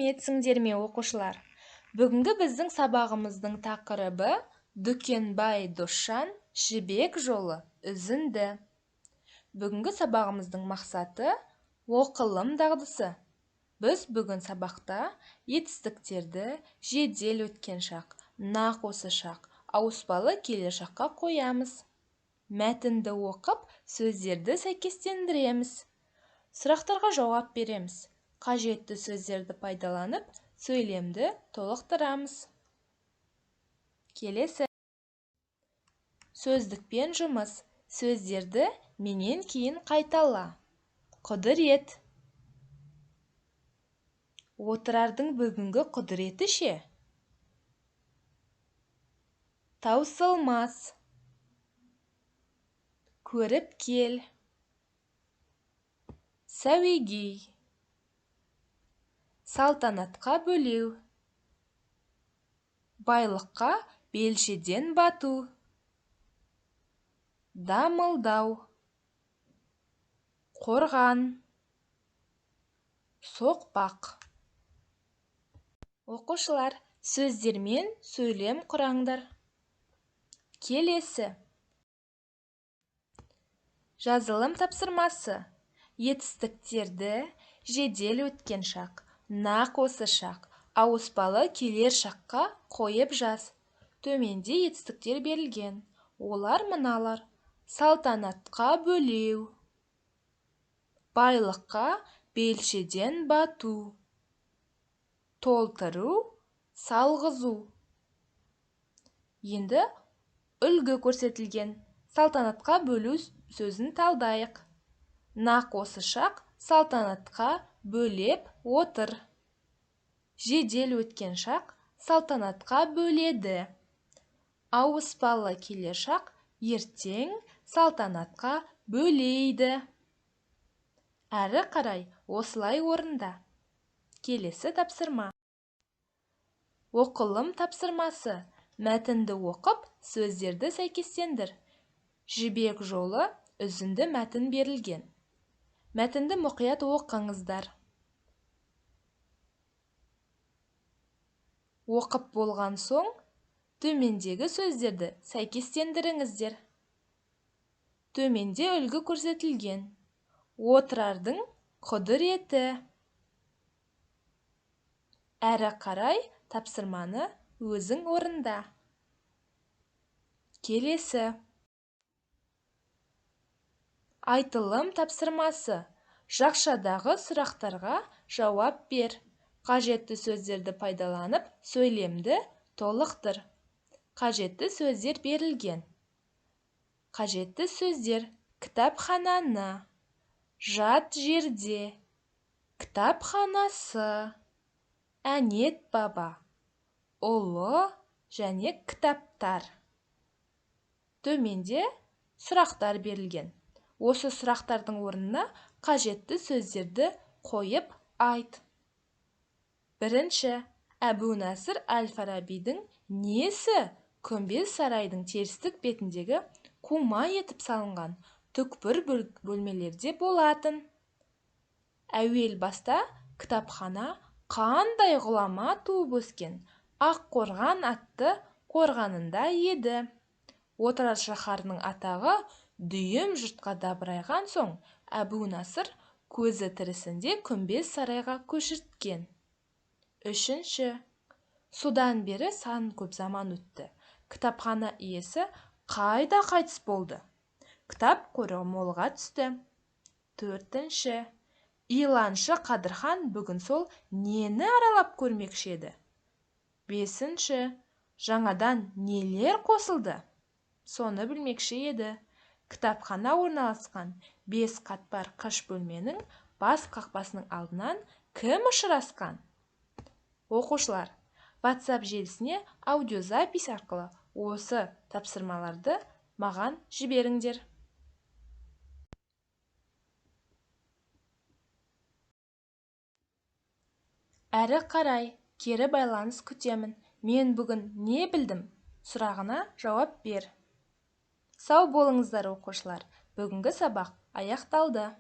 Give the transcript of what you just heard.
Сәлеметсіңдер ме, оқушылар? Бүгінгі біздің сабағымыздың тақырыбы Дүкенбай Досжан жібек жолы үзінді. Бүгінгі сабағымыздың мақсаты оқылым дағдысы. Біз бүгін сабақта етістіктерді жедел өткен шақ, нақ осы шақ, ауыспалы келер шаққа қоямыз. Мәтінді оқып, сөздерді сәйкестендіреміз. Сұрақтарға жауап береміз. Қажетті сөздерді пайдаланып, сөйлемді толықтырамыз. Келесі. Сөздікпен жұмыс. Сөздерді менен кейін қайтала. Құдірет. Отырардың бүгінгі құдіреті ше? Таусылмас. Көріп кел. Сәуегей. Салтанатқа бөлеу. Байлыққа белшеден бату. Дамылдау. Қорған. Соқпақ. Оқушылар, сөздермен сөйлем құраңдар. Келесі. Жазылым тапсырмасы. Етістіктерді жедел өткен шақ, нақ осы шақ, ауыспалы келер шаққа қойып жаз. Төменде етістіктер берілген. Олар мыналар: салтанатқа бөлеу, байлыққа белшеден бату, толтыру, салғызу. Енді үлгі көрсетілген. Салтанатқа бөлу сөзін талдайық. Нақ осы шақ салтанатқа бөлеп отыр. Жедел өткен шақ салтанатқа бөледі. Ауыспалы келер шақ ертең салтанатқа бөлейді. Әрі қарай осылай орында. Келесі тапсырма. Оқылым тапсырмасы. Мәтінді оқып, сөздерді сәйкестендір. Жібек жолы үзінді мәтін берілген. Мәтінді мұқият оқыңыздар. Оқып болған соң, төмендегі сөздерді сәйкестендіріңіздер. Төменде үлгі көрсетілген. Отырардың құдіреті. Әрі қарай тапсырманы өзің орында. Келесі. Айтылым тапсырмасы. Жақшадағы сұрақтарға жауап бер. Қажетті сөздерді пайдаланып, сөйлемді толықтыр. Қажетті сөздер берілген. Қажетті сөздер: кітапхананы, жат жерде, кітапханасы, әнет баба, ұлы және кітаптар. Төменде сұрақтар берілген. Осы сұрақтардың орнына қажетті сөздерді қойып айт. Бірінші, Әбу-Насыр әл-Фарабидің несі күмбез сарайдың терістік бетіндегі қума етіп салынған түкпір бөлмелерде болатын? Әуел баста кітапхана қандай ғұлама туып өскен Аққорған атты қорғанында еді. Отырар шаһарының атағы дүйім жұртқа дабырайған соң, Әбу-Насыр көзі тірісінде күмбез сарайға көшірткен. Үшінші, содан бері сан көп заман өтті. Кітапхана иесі қайда қайтыс болды? Кітап қоры молға түсті. Төртінші, иланшы Қадырхан бүгін сол нені аралап көрмекші еді? Бесінші, жаңадан нелер қосылды? Соны білмекші еді. Кітапхана орналасқан 5 қатпар қыш бөлменің бас қақпасының алдынан кім ұшырасқан? Оқушылар, WhatsApp желісіне аудиозапись арқылы осы тапсырмаларды маған жіберіңдер. Әрі қарай кері байланыс күтемін. Мен бүгін не білдім? Сұрағына жауап бер. Сау болыңыздар, оқушылар. Бүгінгі сабақ аяқталды.